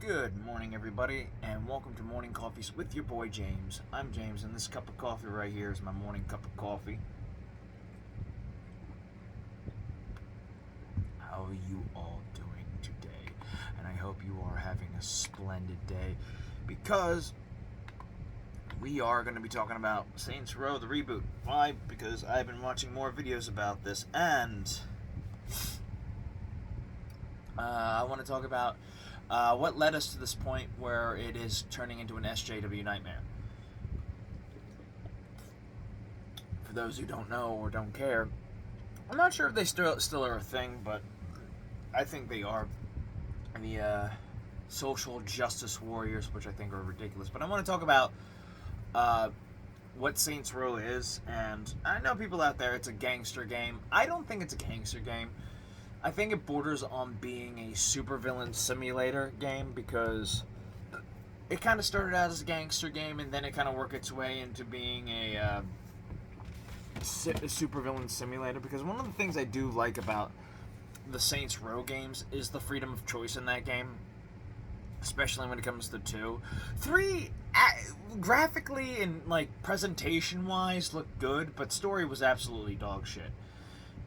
Good morning, everybody, and welcome to Morning Coffees with your boy James. I'm James, and this cup of coffee right here is my morning cup of coffee. How are you all doing today? And I hope you are having a splendid day, because we are going to be talking about Saints Row, the reboot. Why? Because I've been watching more videos about this, and I want to talk about what led us to this point where it is turning into an SJW nightmare. For those who don't know or don't care, I'm not sure if they still are a thing, but I think they are. The social justice warriors, which I think are ridiculous. But I want to talk about what Saints Row is, and I know people out there, it's a gangster game. I don't think it's a gangster game. I think it borders on being a supervillain simulator game, because it kind of started out as a gangster game, and then it kind of worked its way into being a supervillain simulator. Because one of the things I do like about the Saints Row games is the freedom of choice in that game, especially when it comes to 2. 3, graphically and like presentation-wise, looked good, but story was absolutely dog shit.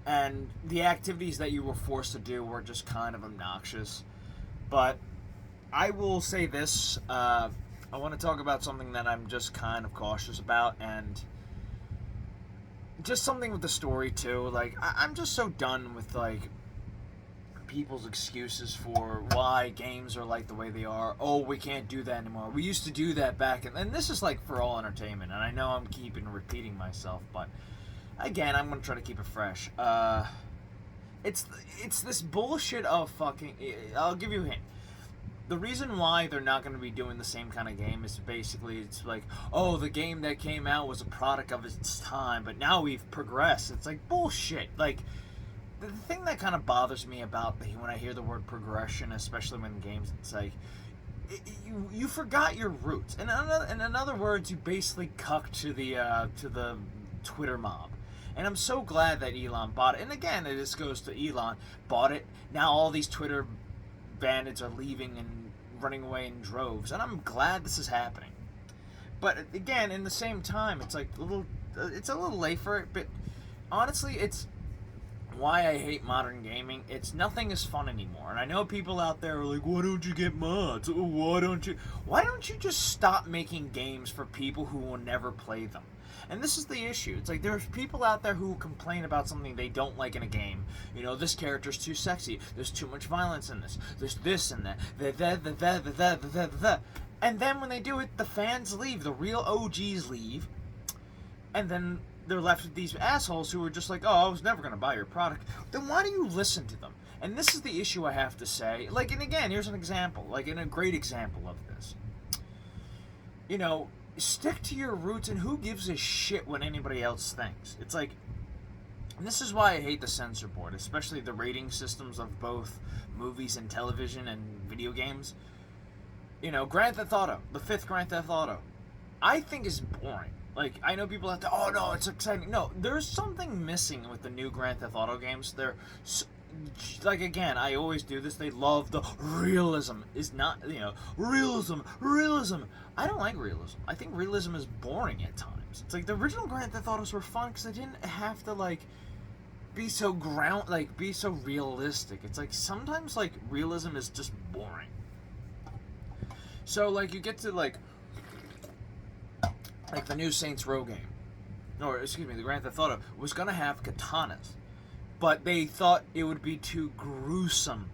And the activities that you were forced to do were just kind of obnoxious. But I will say this, I want to talk about something that I'm just kind of cautious about, and just something with the story too. Like, I'm just so done with like people's excuses for why games are like the way they are. Oh, we can't do that anymore. We used to do that back, and this is like for all entertainment. And I know I'm repeating myself, but again, I'm gonna try to keep it fresh. It's this bullshit of fucking. I'll give you a hint. The reason why they're not gonna be doing the same kind of game is basically it's like, oh, the game that came out was a product of its time, but now we've progressed. It's like bullshit. Like, the thing that kind of bothers me about when I hear the word progression, especially when games, it's like you forgot your roots. And in other words, you basically cucked to the Twitter mob. And I'm so glad that Elon bought it. And again, this goes to Elon. Bought it. Now all these Twitter bandits are leaving and running away in droves. And I'm glad this is happening. But again, in the same time, it's like it's a little late for it. But honestly, it's why I hate modern gaming. It's nothing is fun anymore. And I know people out there are like, why don't you get mods? Why don't you just stop making games for people who will never play them? And this is the issue. It's like there's people out there who complain about something they don't like in a game. You know, this character's too sexy. There's too much violence in this. There's this and that. And then when they do it, the fans leave. The real OGs leave. And then they're left with these assholes who are just like, oh, I was never going to buy your product. Then why do you listen to them? And this is the issue I have to say. Like, and again, here's an example. Like, a great example of this. You know, stick to your roots, and who gives a shit what anybody else thinks? It's like, and this is why I hate the censor board, especially the rating systems of both movies and television and video games. You know, Grand Theft Auto, the 5th Grand Theft Auto, I think is boring. Like, I know people have to, oh no, it's exciting. No, there's something missing with the new Grand Theft Auto games. They're, like, again, I always do this, they love the realism. Is not, you know, realism. I don't like realism. I think realism is boring at times. It's like the original Grand Theft Autos were fun because they didn't have to, like, be so be so realistic. It's like sometimes, like, realism is just boring. So, like, you get to, like the new Saints Row game, or excuse me, the Grand Theft Auto was gonna have katanas, but they thought it would be too gruesome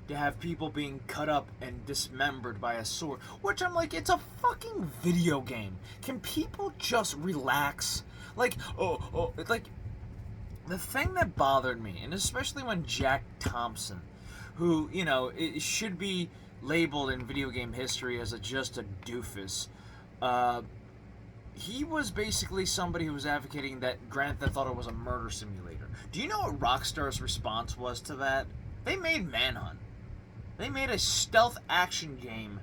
to have people being cut up and dismembered by a sword. Which I'm like, it's a fucking video game. Can people just relax? Like, it's like the thing that bothered me, and especially when Jack Thompson, who, you know, it should be labeled in video game history as just a doofus. He was basically somebody who was advocating that Grand Theft Auto was a murder simulator. Do you know what Rockstar's response was to that? They made Manhunt. They made a stealth action game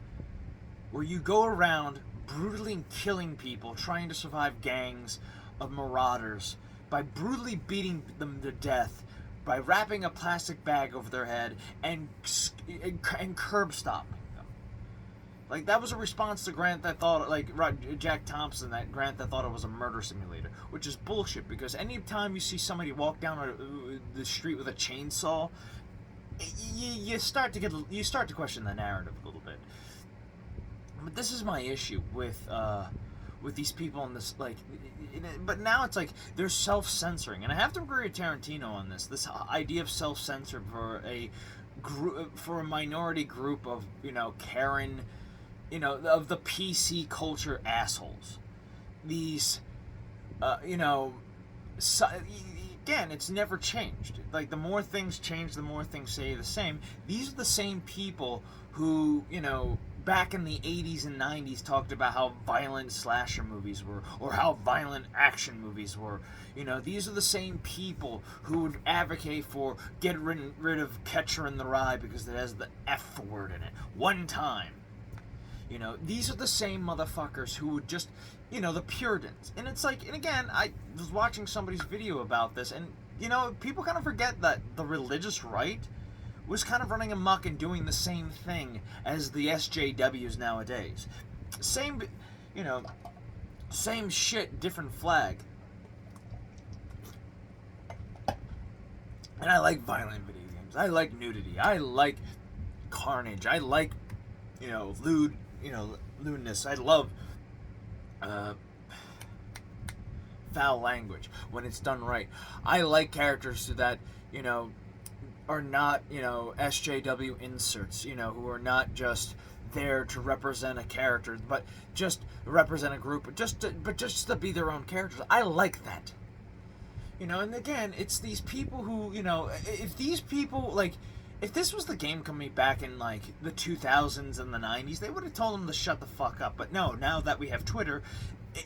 where you go around brutally killing people, trying to survive gangs of marauders by brutally beating them to death, by wrapping a plastic bag over their head and curb stomping them. Like, that was a response to Grand Theft Auto, like, Jack Thompson, that Grand Theft Auto was a murder simulator, which is bullshit, because anytime you see somebody walk down the street with a chainsaw, you start to question the narrative a little bit. But this is my issue with these people in this, like, but now it's like they're self-censoring, and I have to agree with Tarantino on this idea of self-censor for a minority group of, Karen, of the PC culture assholes. These, again, it's never changed. Like, the more things change, the more things stay the same. These are the same people who, back in the 80s and 90s talked about how violent slasher movies were, or how violent action movies were. These are the same people who would advocate for getting rid of Catcher in the Rye because it has the F word in it. One time. These are the same motherfuckers who would just, the Puritans. And it's like, and again, I was watching somebody's video about this, and, people kind of forget that the religious right was kind of running amok and doing the same thing as the SJWs nowadays. Same shit, different flag. And I like violent video games. I like nudity. I like carnage. I like, lewdness. I love foul language when it's done right. I like characters that, are not, SJW inserts, who are not just there to represent a character, but just represent a group, but just to be their own characters. I like that. And again, it's these people who, if these people, like, if this was the game company back in, like, the 2000s and the 90s, they would have told them to shut the fuck up. But no, now that we have Twitter,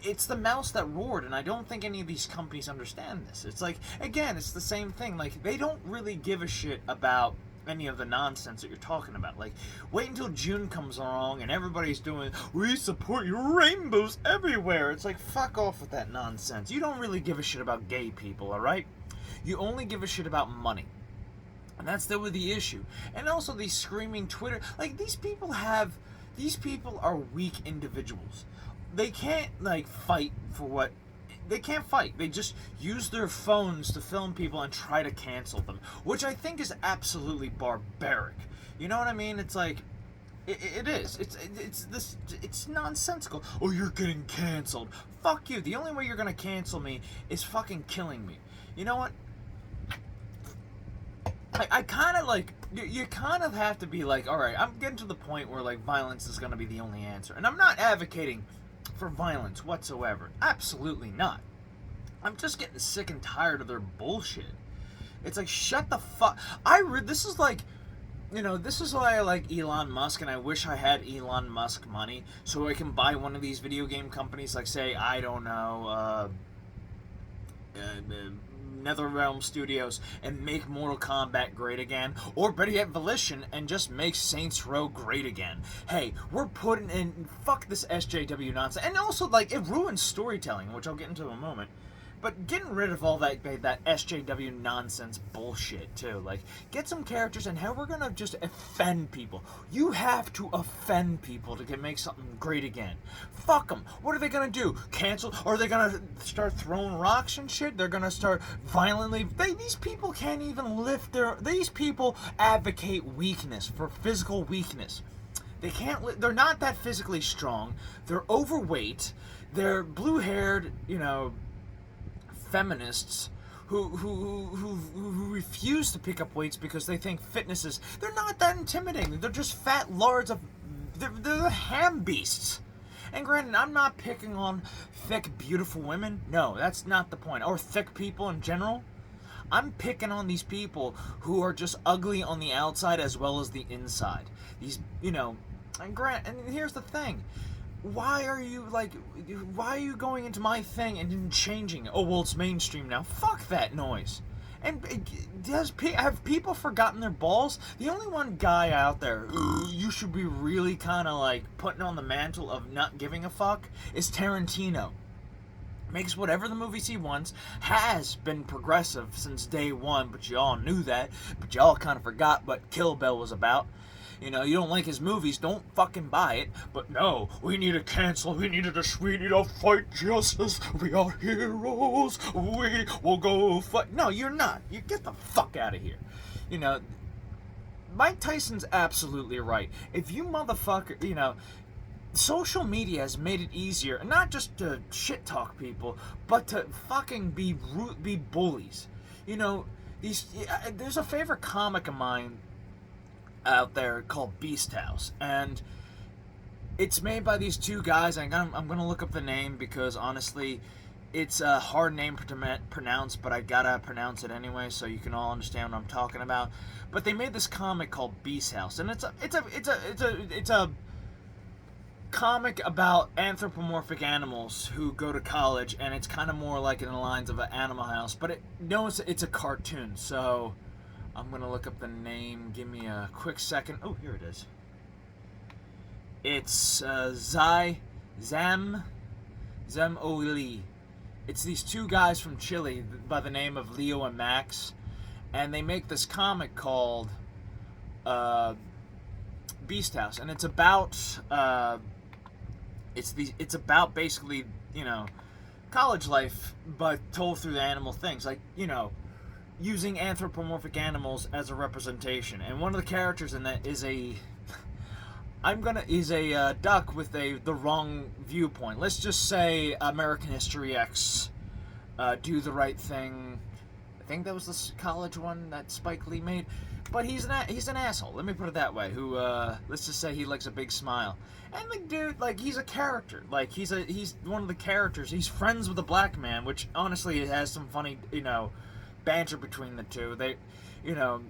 it's the mouse that roared, and I don't think any of these companies understand this. It's like, again, it's the same thing. Like, they don't really give a shit about any of the nonsense that you're talking about. Like, wait until June comes along and everybody's doing, we support your rainbows everywhere. It's like, fuck off with that nonsense. You don't really give a shit about gay people, alright? You only give a shit about money. And that's the issue. And also these screaming Twitter, like, these people are weak individuals. They can't, like, fight for what, they can't fight. They just use their phones to film people and try to cancel them, which I think is absolutely barbaric. You know what I mean? It's like, it is. It's nonsensical. Oh, you're getting canceled. Fuck you. The only way you're gonna cancel me is fucking killing me. You know what? I kind of, like, you kind of have to be like, alright, I'm getting to the point where, like, violence is gonna be the only answer. And I'm not advocating for violence whatsoever. Absolutely not. I'm just getting sick and tired of their bullshit. It's like, shut the fuck. This is like, this is why I like Elon Musk, and I wish I had Elon Musk money so I can buy one of these video game companies, like, say, I don't know, NetherRealm Studios, and make Mortal Kombat great again, or better yet, Volition, and just make Saints Row great again. Hey, we're putting in, fuck this SJW nonsense, and also, like, it ruins storytelling, which I'll get into in a moment. But getting rid of all that SJW nonsense bullshit, too. Like, get some characters, and how we're gonna just offend people. You have to offend people to make something great again. Fuck them. What are they gonna do? Cancel? Or are they gonna start throwing rocks and shit? They're gonna start violently... These people can't even lift their... These people advocate weakness, for physical weakness. They can't... They're not that physically strong. They're overweight. They're blue-haired, feminists who refuse to pick up weights because they think fitness is... They're not that intimidating. They're just fat lords of... They're the ham beasts. And granted, I'm not picking on thick, beautiful women. No, that's not the point. Or thick people in general. I'm picking on these people who are just ugly on the outside as well as the inside. These, and here's the thing. Why are you going into my thing and then changing it? Oh, well, it's mainstream now. Fuck that noise. And have people forgotten their balls? The only one guy out there who you should be really kind of like putting on the mantle of not giving a fuck is Tarantino. Makes whatever the movies he wants, has been progressive since day one, but y'all knew that, but y'all kind of forgot what Kill Bill was about. You know, you don't like his movies, don't fucking buy it. But no, we need to cancel. We need to fight justice. We are heroes. We will go fight. No, you're not. You get the fuck out of here. You know, Mike Tyson's absolutely right. If you motherfucker, you know, social media has made it easier, not just to shit talk people, but to fucking be bullies. You know, there's a favorite comic of mine out there called Beast House, and it's made by these two guys. I'm gonna look up the name because honestly, it's a hard name to pronounce, but I gotta pronounce it anyway so you can all understand what I'm talking about. But they made this comic called Beast House, and it's a comic about anthropomorphic animals who go to college, and it's kind of more like in the lines of an Animal House, but it's a cartoon. So I'm gonna look up the name. Give me a quick second. Oh, here it is. It's Zam Oli. It's these two guys from Chile by the name of Leo and Max, and they make this comic called Beast House, and it's about it's about basically, you know, college life, but told through the animal things, like, you know, using anthropomorphic animals as a representation. And one of the characters in that is a duck with the wrong viewpoint. Let's just say American History X, Do the Right Thing. I think that was the college one that Spike Lee made. But he's an asshole. Let me put it that way. Who let's just say he likes a big smile. And the dude, like, he's a character. Like, he's one of the characters. He's friends with a black man, which honestly it has some funny, you know, banter between the two. They, you know,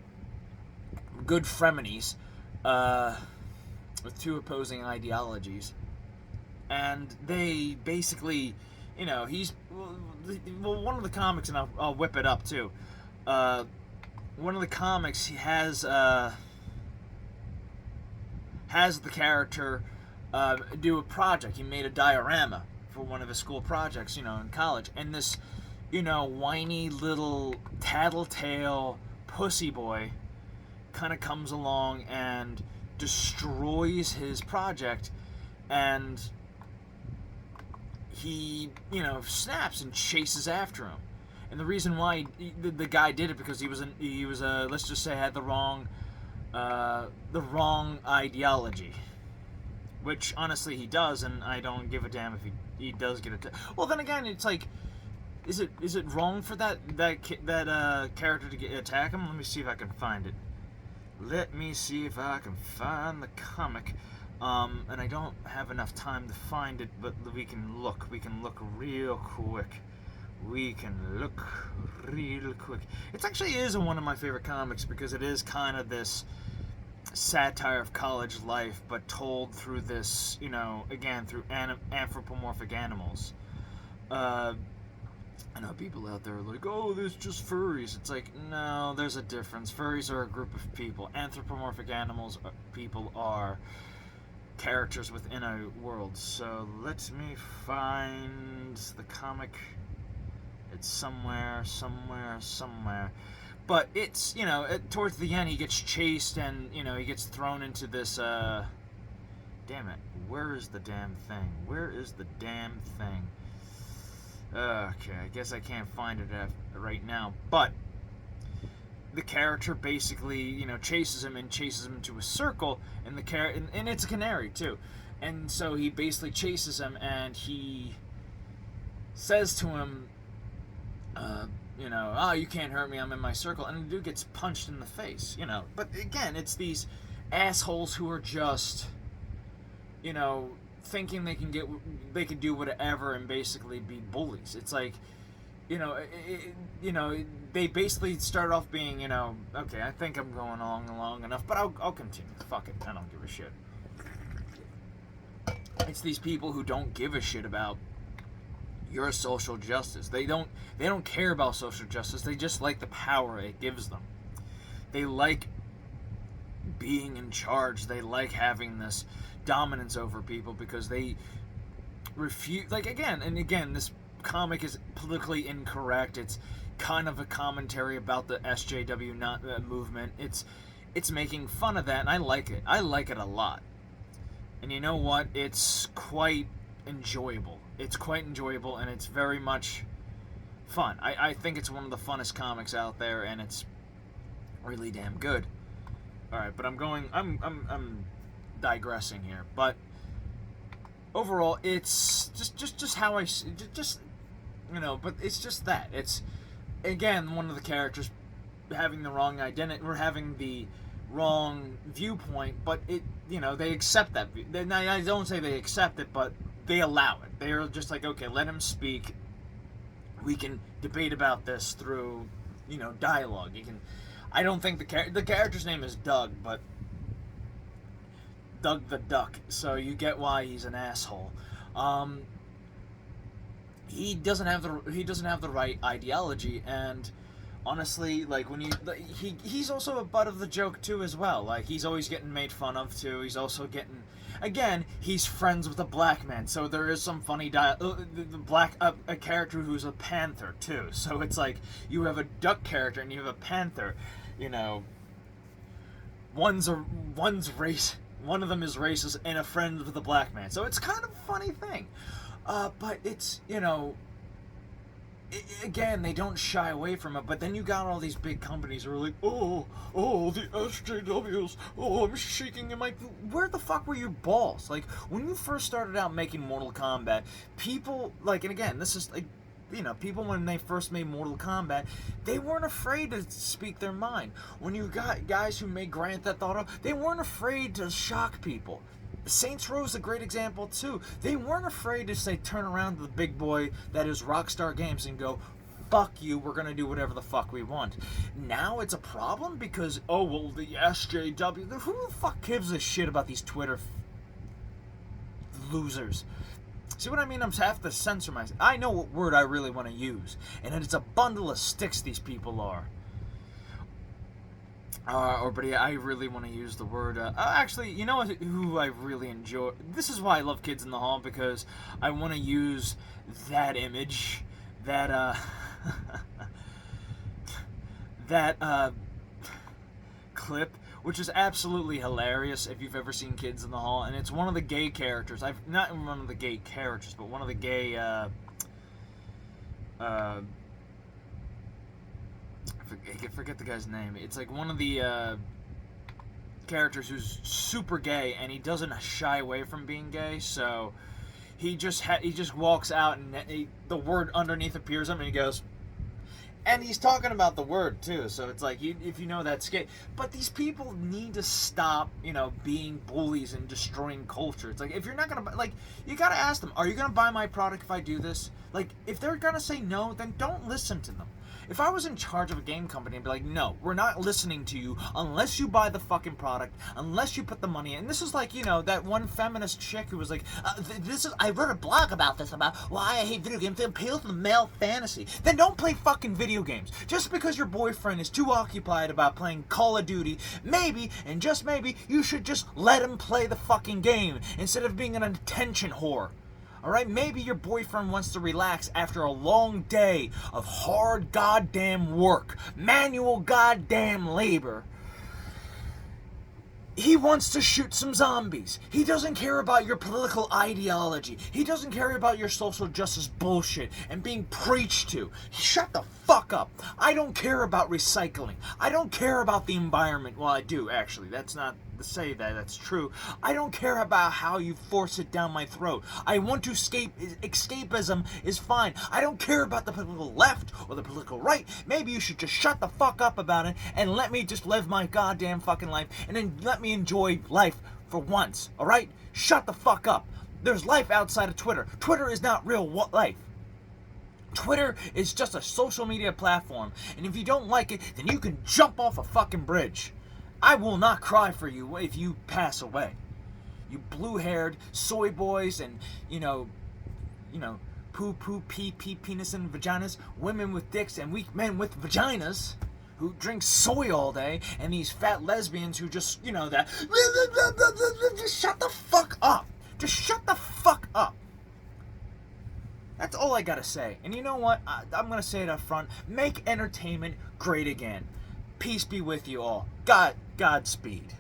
good frenemies with two opposing ideologies, and they basically, you know, one of the comics, and I'll whip it up too. One of the comics, he has the character do a project. He made a diorama for one of his school projects, you know, in college, and this, you know, whiny little tattletale pussy boy kind of comes along and destroys his project, and he, you know, snaps and chases after him. And the reason why the guy did it because he was let's just say had the wrong ideology, which honestly he does, and I don't give a damn if he does get it. Well, then again, it's like, is it wrong for that character to attack him? Let me see if I can find it. Let me see if I can find the comic. And I don't have enough time to find it, but we can look. We can look real quick. It actually is one of my favorite comics because it is kind of this satire of college life, but told through this, you know, again, through anthropomorphic animals. I know people out there are like, oh, there's just furries. It's like, no, there's a difference. Furries are a group of people. Anthropomorphic people are characters within a world. So let me find the comic. It's somewhere. But it's, you know, towards the end he gets chased and, you know, he gets thrown into this, damn it. Where is the damn thing? Okay, I guess I can't find it right now. But the character basically, you know, chases him into a circle, and and it's a canary too. And so he basically chases him, and he says to him, you know, oh, you can't hurt me, I'm in my circle. And the dude gets punched in the face, you know. But again, it's these assholes who are just, you know, thinking they can do whatever and basically be bullies. It's like, you know, they basically start off being, you know, okay, I think I'm going along long enough, but I'll continue. Fuck it, I don't give a shit. It's these people who don't give a shit about your social justice. They don't care about social justice. They just like the power it gives them. They like being in charge. They like having this dominance over people because they refuse. Like, again, this comic is politically incorrect. It's kind of a commentary about the SJW movement. it's making fun of that, and I like it. I like it a lot. And you know what? It's quite enjoyable. It's quite enjoyable, and it's very much fun. I think it's one of the funnest comics out there, and it's really damn good. All right, but I'm digressing here. But overall, it's just how I just you know. But it's just that it's again one of the characters having the wrong identity. We're having the wrong viewpoint, but it they accept that. I don't say they accept it, but they allow it. They're just like, okay, let him speak. We can debate about this through dialogue. You can. I don't think the character's name is Doug, but Doug the Duck. So you get why he's an asshole. He doesn't have the right ideology, and honestly, like he's also a butt of the joke too as well. Like he's always getting made fun of too. He's also getting, again, he's friends with a black man, so there is some funny a character who's a panther too. So it's like you have a duck character and you have a panther. One's race. One of them is racist and a friend with a black man. So it's kind of a funny thing. But it's, again, they don't shy away from it. But then you got all these big companies who are like, oh, the SJWs. Oh, I'm shaking in my... Where the fuck were your balls? Like, when you first started out making Mortal Kombat, people, like, and again, this is, like, people when they first made Mortal Kombat, they weren't afraid to speak their mind. When you got guys who made Grand Theft Auto, they weren't afraid to shock people. Saints Row is a great example too. They weren't afraid to say, turn around to the big boy that is Rockstar Games and go, fuck you, we're gonna do whatever the fuck we want. Now it's a problem because, oh, well, the SJW, who the fuck gives a shit about these Twitter losers? See what I mean? I'm have to censor myself. I know what word I really want to use, and it's a bundle of sticks these people are. But yeah, I really want to use the word. Actually, you know who I really enjoy? This is why I love Kids in the Hall, because I want to use that image, that clip, which is absolutely hilarious if you've ever seen Kids in the Hall, and it's one of the gay characters. Not one of the gay characters, but one of the gay. I forget the guy's name. It's like one of the characters who's super gay, and he doesn't shy away from being gay. So he just walks out, and the word underneath appears him, and he goes. And he's talking about the word, too, so it's like, if you know that's gay. But these people need to stop, being bullies and destroying culture. It's like, if you're not going to, you got to ask them, are you going to buy my product if I do this? Like, if they're going to say no, then don't listen to them. If I was in charge of a game company, I'd be like, no, we're not listening to you unless you buy the fucking product, unless you put the money in. And this is like, that one feminist chick who was like, I wrote a blog about this, about why I hate video games. They appeal to the male fantasy. Then don't play fucking video games. Just because your boyfriend is too occupied about playing Call of Duty, maybe, and just maybe, you should just let him play the fucking game instead of being an attention whore. Alright, maybe your boyfriend wants to relax after a long day of hard goddamn work, manual goddamn labor. He wants to shoot some zombies. He doesn't care about your political ideology. He doesn't care about your social justice bullshit and being preached to. Shut the fuck up. I don't care about recycling. I don't care about the environment. Well, I do, actually. That's not to say that that's true. I don't care about how you force it down my throat. I want to escape. Escapism is fine. I don't care about the political left or the political right. Maybe you should just shut the fuck up about it and let me just live my goddamn fucking life, and then let me enjoy life for once, alright? Shut the fuck up. There's life outside of Twitter. Twitter is not real life. Twitter is just a social media platform, and if you don't like it, then you can jump off a fucking bridge. I will not cry for you if you pass away. You blue-haired soy boys and, poo, pee, penis and vaginas, women with dicks and weak men with vaginas who drink soy all day, and these fat lesbians who just, that, just shut the fuck up. Just shut the fuck up. That's all I gotta say. And you know what? I'm gonna say it up front. Make entertainment great again. Peace be with you all. God Godspeed.